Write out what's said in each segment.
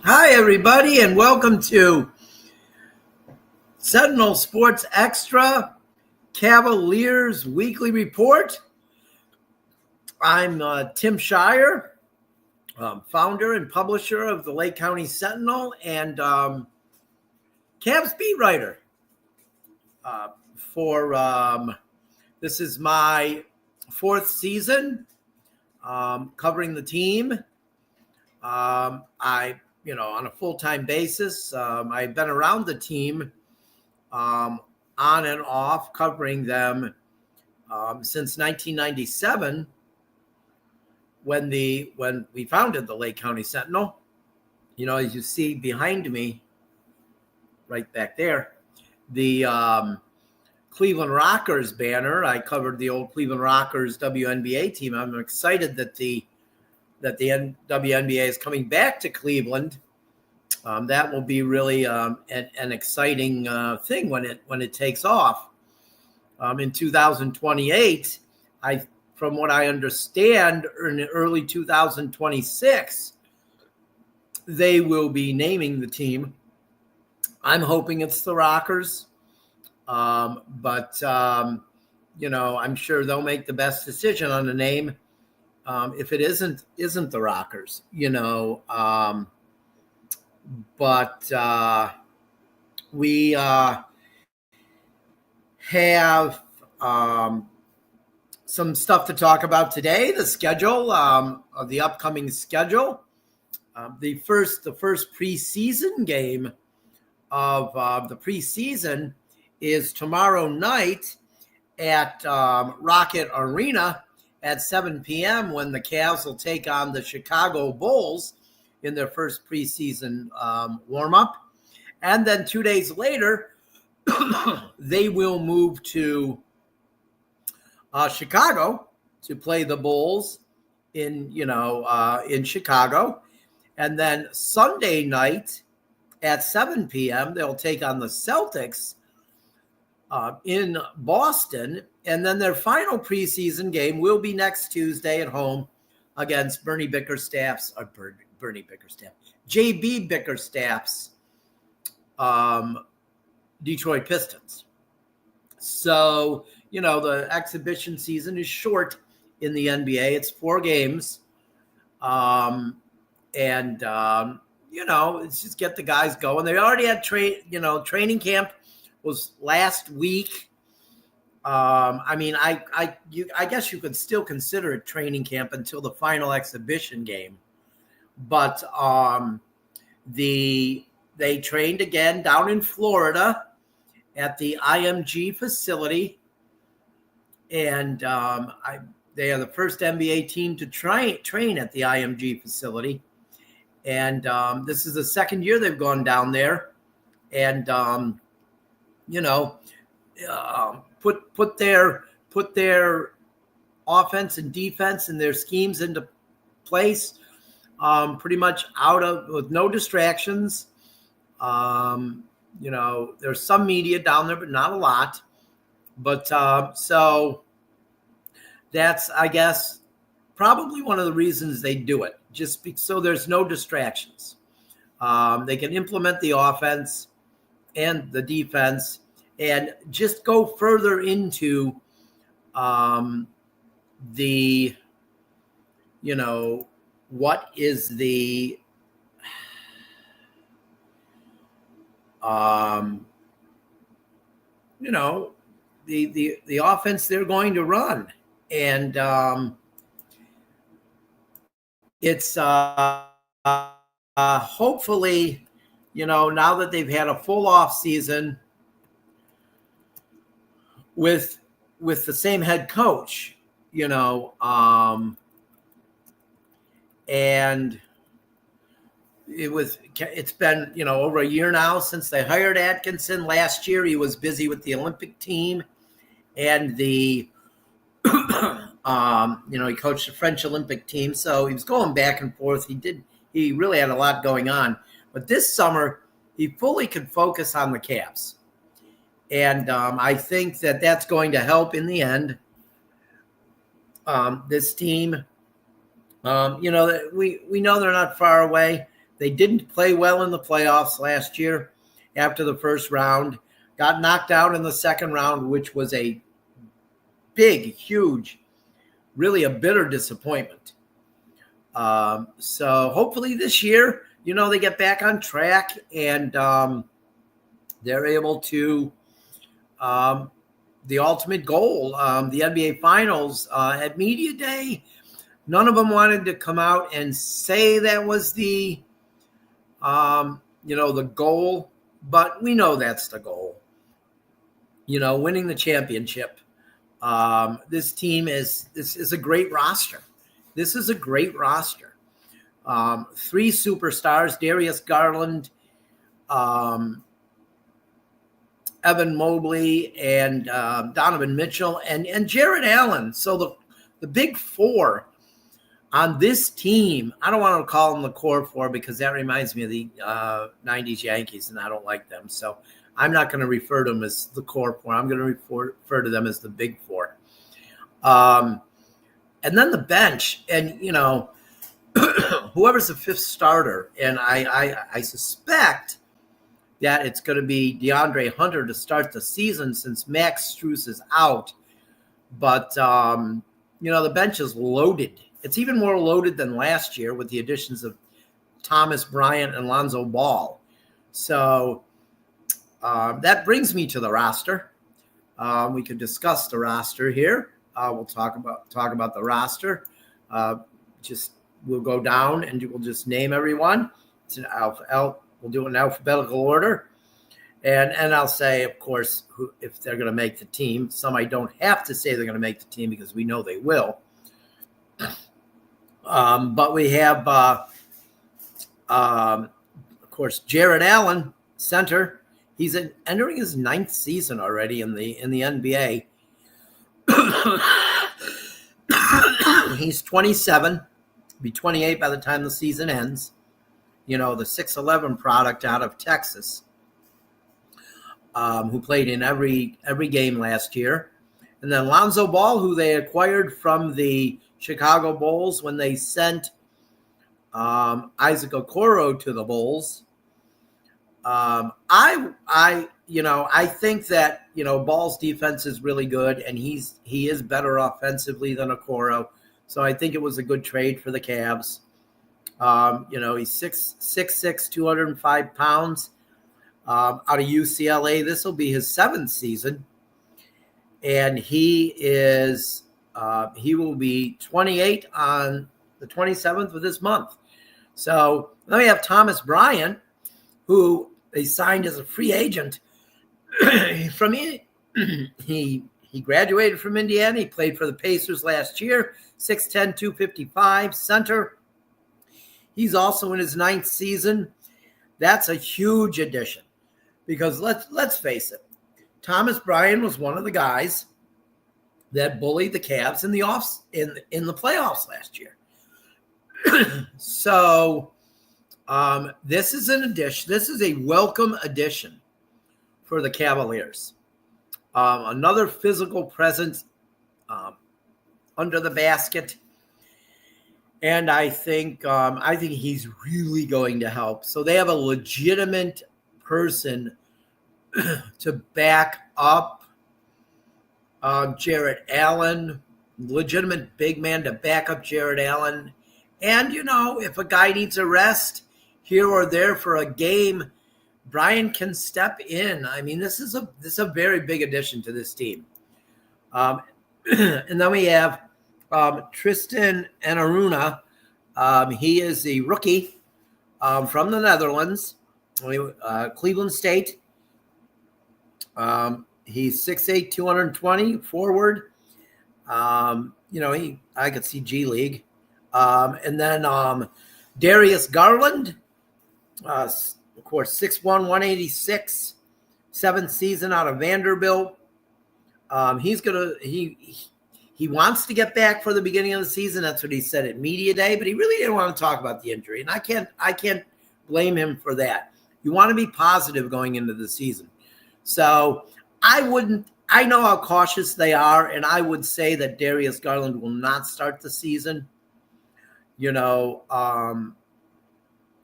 Hi, everybody, and welcome to Sentinel Sports Extra Cavaliers Weekly Report. I'm Tim Shirer, founder and publisher of the Lake County Sentinel and Cavs beat writer. This is my fourth season covering the team. On a full-time basis. I've been around the team on and off, covering them since 1997 when we founded the Lake County Sentinel. As you see behind me, right back there, the Cleveland Rockers banner. I covered the old Cleveland Rockers WNBA team. I'm excited that the WNBA is coming back to Cleveland. That will be really an exciting thing when it takes off. In 2028, from what I understand, in early 2026, they will be naming the team. I'm hoping it's the Rockers, but I'm sure they'll make the best decision on the name. If it isn't the Rockers, but we have some stuff to talk about today. The schedule of the upcoming schedule. The first preseason game of the preseason is tomorrow night at Rocket Arena at 7 p.m. when the Cavs will take on the Chicago Bulls in their first preseason warm-up. And then 2 days later, they will move to Chicago to play the Bulls in Chicago. And then Sunday night at 7 p.m., they'll take on the Celtics in Boston. And then their final preseason game will be next Tuesday at home against JB Bickerstaff's Detroit Pistons. So, the exhibition season is short in the NBA. It's 4 games. It's just get the guys going. They already had training camp was last week. I guess you could still consider it training camp until the final exhibition game. But they trained again down in Florida at the IMG facility. And they are the first NBA team to train at the IMG facility. And this is the second year they've gone down there. And, put their offense and defense and their schemes into place, pretty much with no distractions. There's some media down there, but not a lot. But so that's, I guess, probably one of the reasons they do it, so there's no distractions. They can implement the offense and the defense and just go further into what is the the offense they're going to run. And it's hopefully, now that they've had a full off season with the same head coach, and it's been, over a year now since they hired Atkinson. Last year, he was busy with the Olympic team and he coached the French Olympic team. So he was going back and forth. He really had a lot going on, but this summer he fully could focus on the Cavs. And I think that's going to help in the end. This team, we know they're not far away, They didn't play well in the playoffs last year after the first round. Got knocked out in the second round, which was a big, huge, really a bitter disappointment. So hopefully this year, they get back on track and they're able to the ultimate goal, the NBA Finals at Media Day. None of them wanted to come out and say that was the goal, but we know that's the goal. Winning the championship. This is a great roster. This is a great roster. 3 superstars: Darius Garland, Evan Mobley, and Donovan Mitchell, and Jared Allen. So the big 4 on this team, I don't want to call them the core 4 because that reminds me of the 90s Yankees, and I don't like them. So I'm not going to refer to them as the core 4. I'm going to refer to them as the big 4. And then the bench, and, whoever's the 5th starter, and I suspect that it's going to be DeAndre Hunter to start the season since Max Strus is out. But, the bench is loaded. It's even more loaded than last year with the additions of Thomas Bryant and Lonzo Ball. So that brings me to the roster. We could discuss the roster here. We'll talk about the roster. We'll go down and we'll just name everyone. It's an we'll do it in alphabetical order. And I'll say, of course, if they're going to make the team. Some I don't have to say they're going to make the team because we know they will. But we have, of course, Jared Allen, center. He's entering his 9th season already in the NBA. He's 27, be 28 by the time the season ends. The 6'11" product out of Texas, who played in every game last year. And then Lonzo Ball, who they acquired from the Chicago Bulls when they sent Isaac Okoro to the Bulls. I think that, Ball's defense is really good, and he is better offensively than Okoro. So I think it was a good trade for the Cavs. He's 6'6", 205 pounds, out of UCLA. This will be his 7th season. And he will be 28 on the 27th of this month. So then we have Thomas Bryant, who they signed as a free agent from he graduated from Indiana. He played for the Pacers last year, 6'10", 255, center. He's also in his 9th season. That's a huge addition because let's face it, Thomas Bryant was one of the guys that bullied the Cavs in the playoffs last year. So this is an addition. This is a welcome addition for the Cavaliers. Another physical presence under the basket. And I think he's really going to help. So they have a legitimate person to back up Jared Allen, legitimate big man to back up Jared Allen. And, if a guy needs a rest here or there for a game, Brian can step in. I mean, this is a very big addition to this team. And then we have Tristan Enaruna. He is the rookie from the Netherlands, Cleveland State. He's 6'8", 220, forward. I could see G League. And then Darius Garland, of course, 6'1", 186, 7th season out of Vanderbilt. He wants to get back for the beginning of the season. That's what he said at Media Day, but he really didn't want to talk about the injury. And I can't blame him for that. You want to be positive going into the season. So I know how cautious they are, and I would say that Darius Garland will not start the season.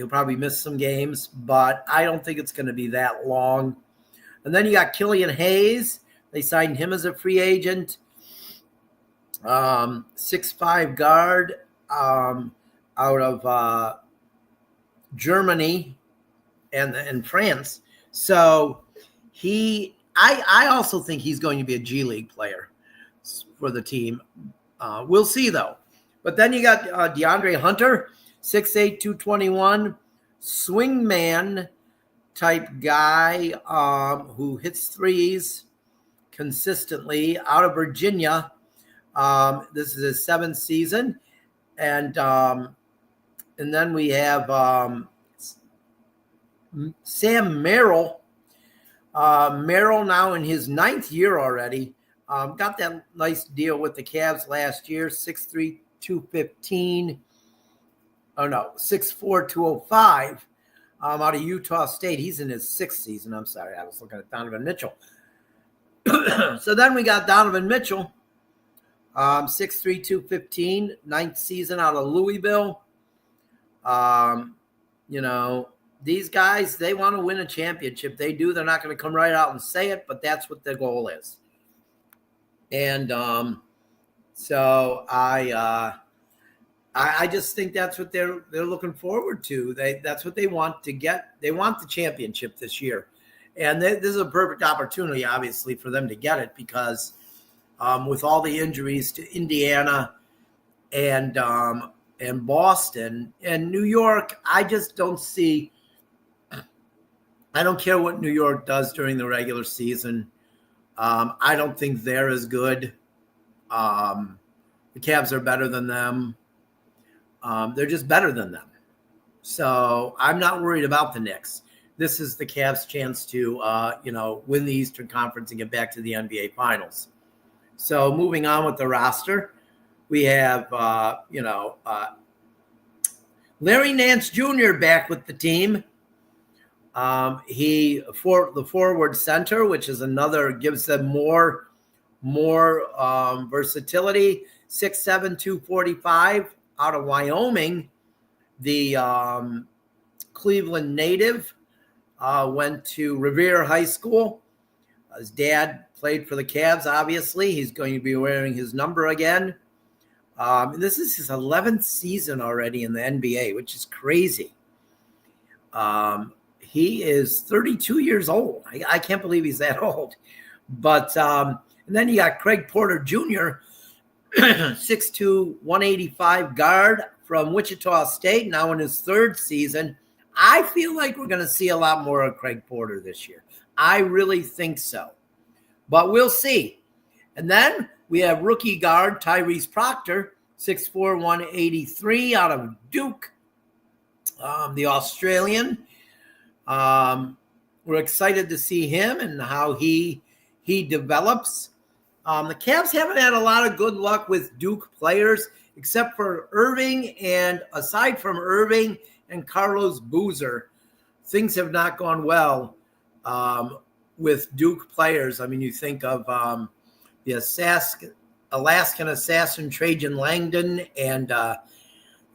He'll probably miss some games, but I don't think it's going to be that long. And then you got Killian Hayes. They signed him as a free agent. 6'5" guard out of Germany and France. So I also think he's going to be a G League player for the team. We'll see, though. But then you got DeAndre Hunter, 6'8", 221, swingman type guy who hits threes consistently out of Virginia. This is his 7th season. And then we have Sam Merrill. Merrill now in his 9th year already. Got that nice deal with the Cavs last year, 6'3", 215. Oh, no, 6'4", 205 out of Utah State. He's in his 6th season. I'm sorry. I was looking at Donovan Mitchell. So then we got Donovan Mitchell, 6'3", 215, 9th season out of Louisville. These guys, they want to win a championship. They do. They're not going to come right out and say it, but that's what their goal is. And so I just think that's what they're looking forward to. That's what they want to get. They want the championship this year. And this is a perfect opportunity, obviously, for them to get it because with all the injuries to Indiana and Boston and New York, I just don't see – I don't care what New York does during the regular season. I don't think they're as good. The Cavs are better than them. They're just better than them. So I'm not worried about the Knicks. This is the Cavs' chance to, win the Eastern Conference and get back to the NBA Finals. So moving on with the roster, we have, Larry Nance Jr. back with the team. The forward center, which is another, gives them more versatility. 6'7", 245 out of Wyoming. The Cleveland native went to Revere High School. His dad played for the Cavs, obviously. He's going to be wearing his number again. This is his 11th season already in the NBA, which is crazy. He is 32 years old. I can't believe he's that old. But and then you got Craig Porter Jr., 6'2", 185 guard from Wichita State, now in his 3rd season. I feel like we're going to see a lot more of Craig Porter this year. I really think so. But we'll see. And then we have rookie guard Tyrese Proctor, 6'4", 183 out of Duke, the Australian. We're excited to see him and how he develops. The Cavs haven't had a lot of good luck with Duke players, except for Irving, and aside from Irving and Carlos Boozer, things have not gone well with Duke players. I mean, you think of the Alaskan assassin Trajan Langdon, and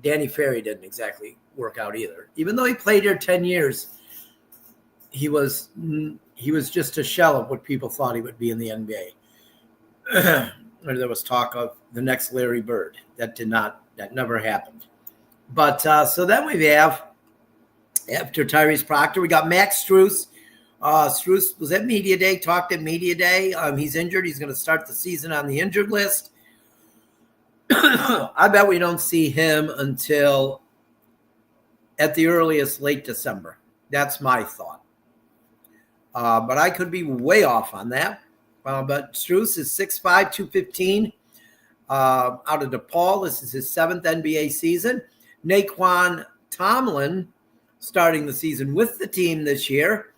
Danny Ferry didn't exactly work out either. Even though he played here 10 years, he was just a shell of what people thought he would be in the NBA. There was talk of the next Larry Bird. That never happened. But so then we have, after Tyrese Proctor, we got Max Strus. Strus was at Media Day, talked at Media Day. He's injured. He's going to start the season on the injured list. I bet we don't see him until at the earliest late December. That's my thought. But I could be way off on that. But Strus is 6'5", 215 out of DePaul. This is his 7th NBA season. Naquan Tomlin starting the season with the team this year.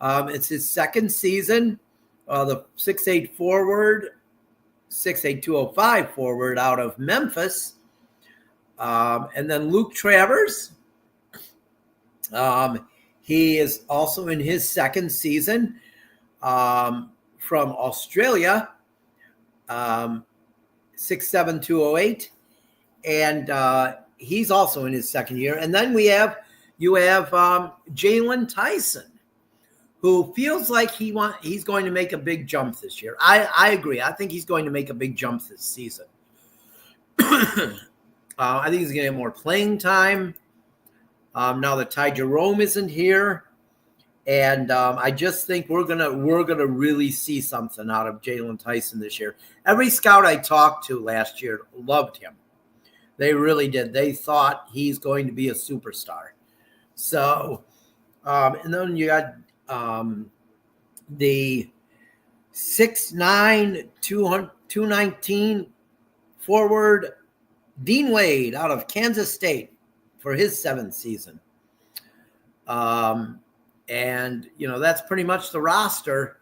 It's his 2nd season. The 6'8" forward, 6'8", 205 forward out of Memphis. And then Luke Travers. He is also in his 2nd season from Australia, 6'7", 208. And he's also in his 2nd year. And then we have you have Jalen Tyson, who feels like he's going to make a big jump this year. I agree. I think he's going to make a big jump this season. I think he's going to get more playing time now that Ty Jerome isn't here, and I just think we're gonna really see something out of Jalen Tyson this year. Every scout I talked to last year loved him. They really did. They thought he's going to be a superstar. So, and then you got the 6'9", 219 forward Dean Wade out of Kansas State for his 7th season. And, that's pretty much the roster.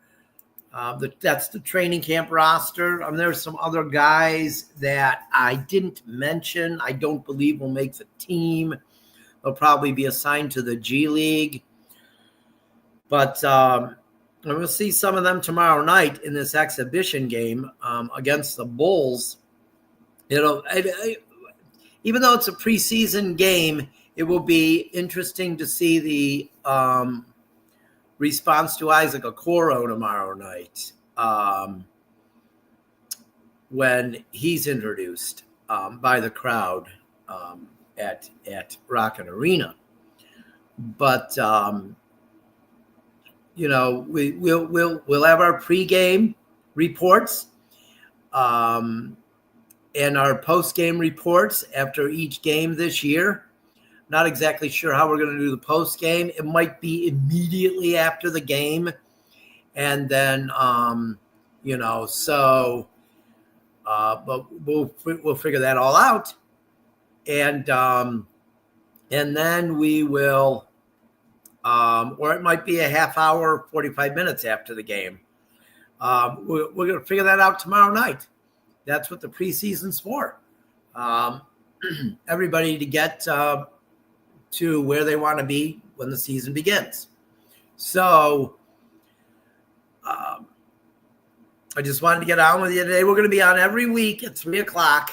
That's the training camp roster. There's some other guys that I didn't mention. I don't believe will make the team. They'll probably be assigned to the G League. But we'll see some of them tomorrow night in this exhibition game against the Bulls. Even though it's a preseason game, it will be interesting to see the response to Isaac Okoro tomorrow night when he's introduced by the crowd at Rocket Arena. But we'll have our pregame reports and our post-game reports after each game this year. Not exactly sure how we're going to do the post-game. It might be immediately after the game. And then, but we'll figure that all out. And then we will, or it might be a half hour, 45 minutes after the game. We're going to figure that out tomorrow night. That's what the preseason's for. Everybody to get to where they want to be when the season begins. So I just wanted to get on with you today. We're going to be on every week at 3 o'clock,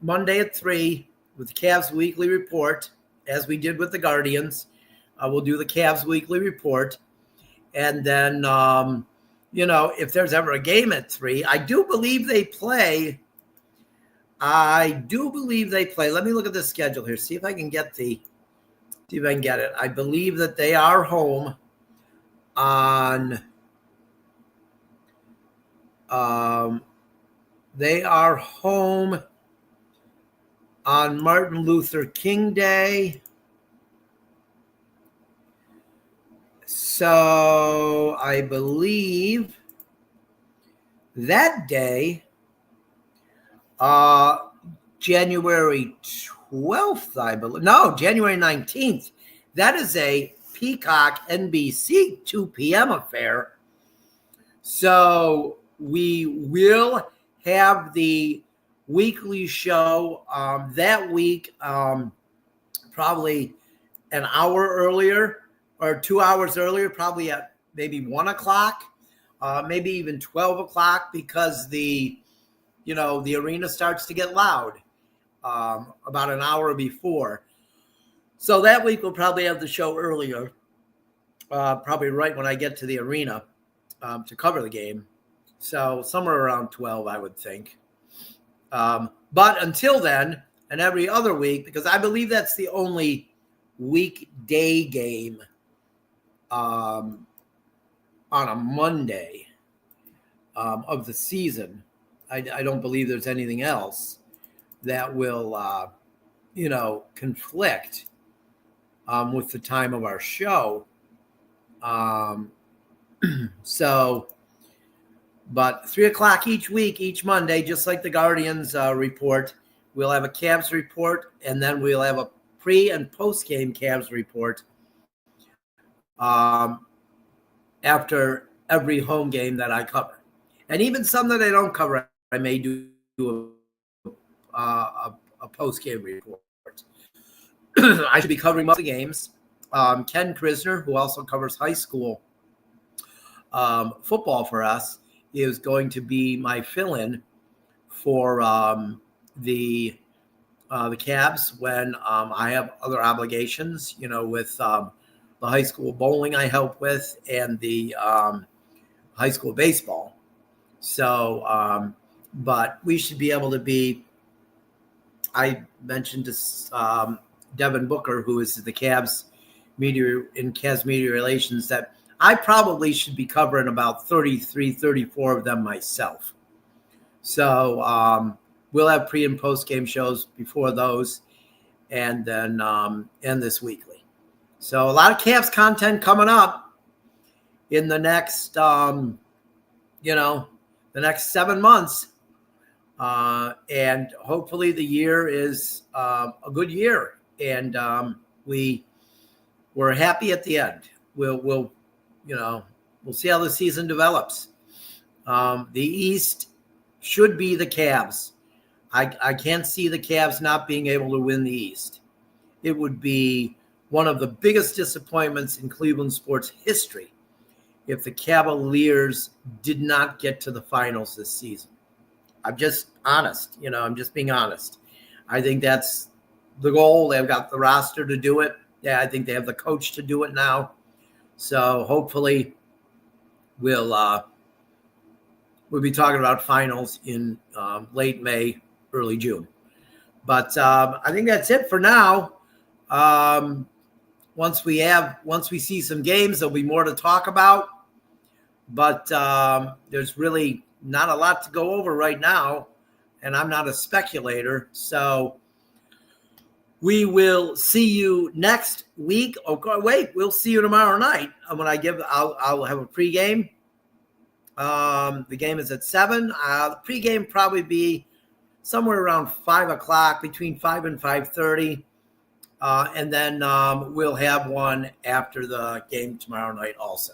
Monday at 3 with the Cavs Weekly Report, as we did with the Guardians. We'll do the Cavs Weekly Report. And then, if there's ever a game at 3, I do believe they play. Let me look at the schedule here, see if I can get it. I believe that they are home on Martin Luther King Day. So I believe that day, January 12th, January 19th. That is a Peacock NBC 2 p.m. affair. So we will have the weekly show that week, probably an hour earlier or 2 hours earlier, probably at maybe 1 o'clock, maybe even 12 o'clock, because the arena starts to get loud about an hour before. So that week we'll probably have the show earlier, probably right when I get to the arena to cover the game. So somewhere around 12, I would think. But until then, and every other week, because I believe that's the only weekday game on a Monday of the season. I don't believe there's anything else that will, conflict with the time of our show. But 3 o'clock each week, each Monday, just like the Guardians report, we'll have a Cavs report, and then we'll have a pre- and post-game Cavs report after every home game that I cover. And even some that I don't cover, I may do a post-game report. I should be covering most of the games. Ken Krisner, who also covers high school football for us, is going to be my fill-in for the the Cavs when I have other obligations, with the high school bowling I help with and the high school baseball. So, but we should be able to be. I mentioned to Devin Booker, who is the Cavs media relations, that I probably should be covering about 33, 34 of them myself. So we'll have pre and post game shows before those, and then end this weekly. So a lot of Cavs content coming up in the next, the next 7 months. And hopefully the year is a good year, and we're happy at the end. We'll see how the season develops. The East should be the Cavs. I can't see the Cavs not being able to win the East. It would be one of the biggest disappointments in Cleveland sports history if the Cavaliers did not get to the finals this season. I'm just honest. I'm just being honest. I think that's the goal. They've got the roster to do it. Yeah, I think they have the coach to do it now. So hopefully we'll be talking about finals in late May, early June. But I think that's it for now. Once we see some games, there'll be more to talk about. But there's really not a lot to go over right now, and I'm not a speculator. So we will see you next week. Oh, wait, we'll see you tomorrow night. When I'll have a pregame. The game is at 7. The pregame probably be somewhere around 5 o'clock, between 5 and 5:30. And then we'll have one after the game tomorrow night also.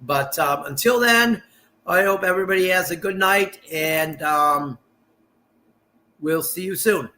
But until then, I hope everybody has a good night, and we'll see you soon.